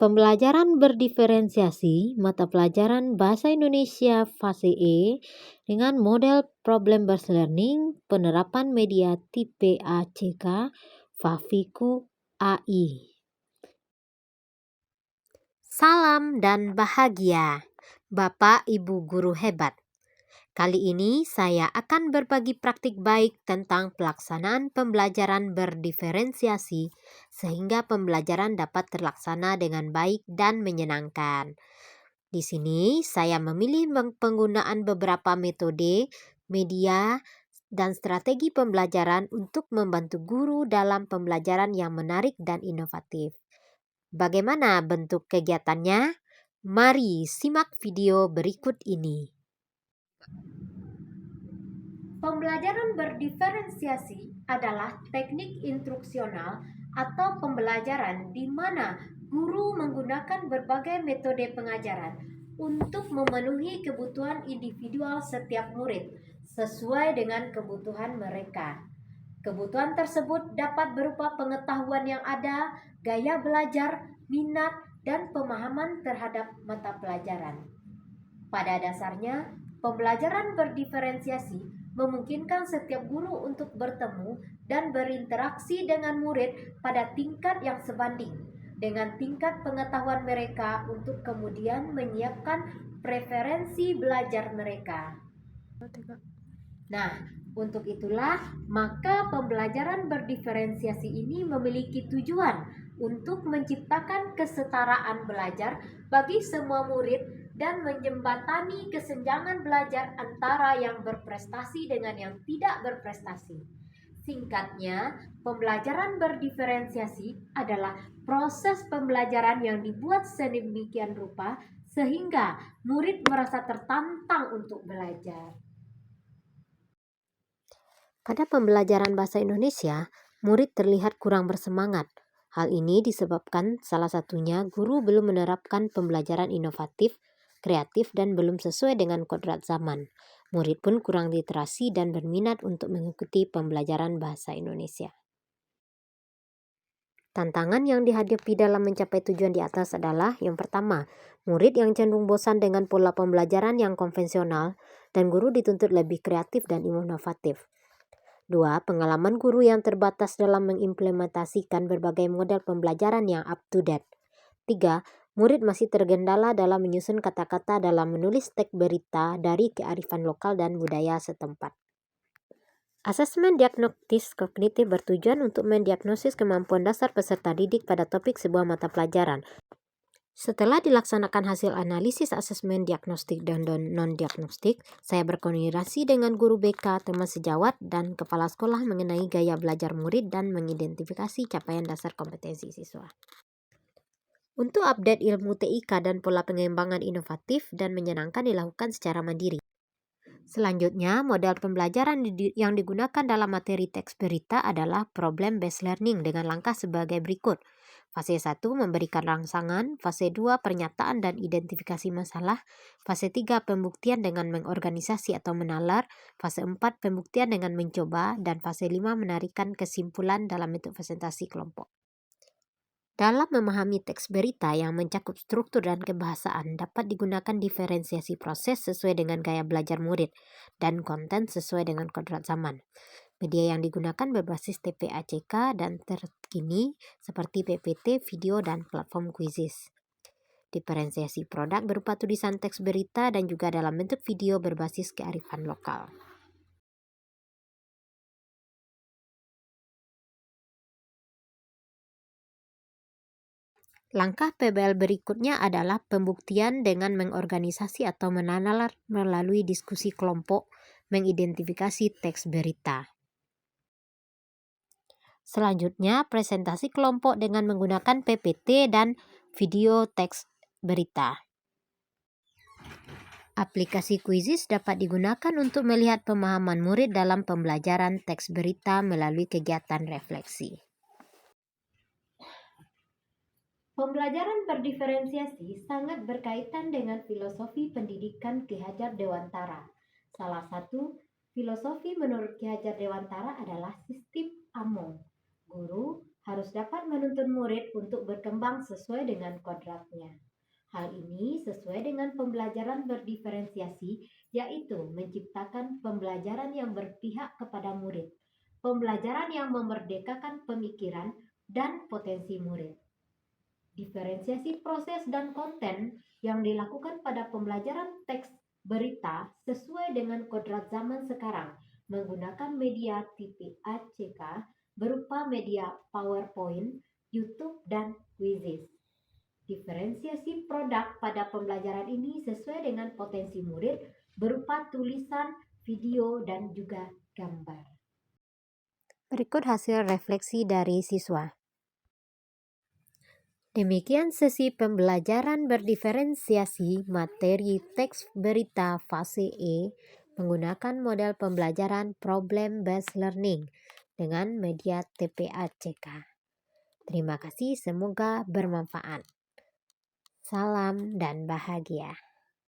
Pembelajaran berdiferensiasi mata pelajaran Bahasa Indonesia Fase E dengan model Problem-Based Learning penerapan media tipe ACK Fafiku AI. Salam dan bahagia, Bapak Ibu guru hebat. Kali ini saya akan berbagi praktik baik tentang pelaksanaan pembelajaran berdiferensiasi sehingga pembelajaran dapat terlaksana dengan baik dan menyenangkan. Di sini saya memilih penggunaan beberapa metode, media, dan strategi pembelajaran untuk membantu guru dalam pembelajaran yang menarik dan inovatif. Bagaimana bentuk kegiatannya? Mari simak video berikut ini. Pembelajaran berdiferensiasi adalah teknik instruksional atau pembelajaran di mana guru menggunakan berbagai metode pengajaran untuk memenuhi kebutuhan individual setiap murid sesuai dengan kebutuhan mereka. Kebutuhan tersebut dapat berupa pengetahuan yang ada, gaya belajar, minat, dan pemahaman terhadap mata pelajaran. Pada dasarnya, pembelajaran berdiferensiasi memungkinkan setiap guru untuk bertemu dan berinteraksi dengan murid pada tingkat yang sebanding dengan tingkat pengetahuan mereka untuk kemudian menyiapkan preferensi belajar mereka. Nah, untuk itulah maka pembelajaran berdiferensiasi ini memiliki tujuan untuk menciptakan kesetaraan belajar bagi semua murid dan menjembatani kesenjangan belajar antara yang berprestasi dengan yang tidak berprestasi. Singkatnya, pembelajaran berdiferensiasi adalah proses pembelajaran yang dibuat sedemikian rupa sehingga murid merasa tertantang untuk belajar. Pada pembelajaran bahasa Indonesia, murid terlihat kurang bersemangat. Hal ini disebabkan salah satunya guru belum menerapkan pembelajaran inovatif, kreatif, dan belum sesuai dengan kodrat zaman. Murid pun kurang literasi dan berminat untuk mengikuti pembelajaran bahasa Indonesia. Tantangan yang dihadapi dalam mencapai tujuan di atas adalah yang pertama, murid yang cenderung bosan dengan pola pembelajaran yang konvensional dan guru dituntut lebih kreatif dan inovatif. 2. Pengalaman guru yang terbatas dalam mengimplementasikan berbagai model pembelajaran yang up-to-date. 3. Murid masih tergendala dalam menyusun kata-kata dalam menulis teks berita dari kearifan lokal dan budaya setempat. Asesmen diagnostis kognitif bertujuan untuk mendiagnosis kemampuan dasar peserta didik pada topik sebuah mata pelajaran. Setelah dilaksanakan hasil analisis asesmen diagnostik dan non-diagnostik, saya berkoordinasi dengan guru BK, teman sejawat, dan kepala sekolah mengenai gaya belajar murid dan mengidentifikasi capaian dasar kompetensi siswa. Untuk update ilmu TIK dan pola pengembangan inovatif dan menyenangkan dilakukan secara mandiri. Selanjutnya, model pembelajaran yang digunakan dalam materi teks berita adalah problem-based learning dengan langkah sebagai berikut. Fase 1 memberikan rangsangan, fase 2 pernyataan dan identifikasi masalah, fase 3 pembuktian dengan mengorganisasi atau menalar, fase 4 pembuktian dengan mencoba, dan fase 5 menarikan kesimpulan dalam bentuk presentasi kelompok. Dalam memahami teks berita yang mencakup struktur dan kebahasaan dapat digunakan diferensiasi proses sesuai dengan gaya belajar murid dan konten sesuai dengan kodrat zaman. Media yang digunakan berbasis TPACK dan terkini seperti PPT, video, dan platform Quizizz. Diferensiasi produk berupa tulisan teks berita dan juga dalam bentuk video berbasis kearifan lokal. Langkah PBL berikutnya adalah pembuktian dengan mengorganisasi atau menalar melalui diskusi kelompok, mengidentifikasi teks berita. Selanjutnya, presentasi kelompok dengan menggunakan PPT dan video teks berita. Aplikasi Quizizz dapat digunakan untuk melihat pemahaman murid dalam pembelajaran teks berita melalui kegiatan refleksi. Pembelajaran berdiferensiasi sangat berkaitan dengan filosofi pendidikan Ki Hajar Dewantara. Salah satu filosofi menurut Ki Hajar Dewantara adalah sistem AMO. Guru harus dapat menuntun murid untuk berkembang sesuai dengan kodratnya. Hal ini sesuai dengan pembelajaran berdiferensiasi, yaitu menciptakan pembelajaran yang berpihak kepada murid, pembelajaran yang memerdekakan pemikiran dan potensi murid. Diferensiasi proses dan konten yang dilakukan pada pembelajaran teks berita sesuai dengan kodrat zaman sekarang menggunakan media tipe ACK berupa media PowerPoint, YouTube, dan Quizzes. Diferensiasi produk pada pembelajaran ini sesuai dengan potensi murid berupa tulisan, video, dan juga gambar. Berikut hasil refleksi dari siswa. Demikian sesi pembelajaran berdiferensiasi materi teks berita fase E menggunakan model pembelajaran Problem Based Learning dengan media TPACK. Terima kasih, semoga bermanfaat. Salam dan bahagia.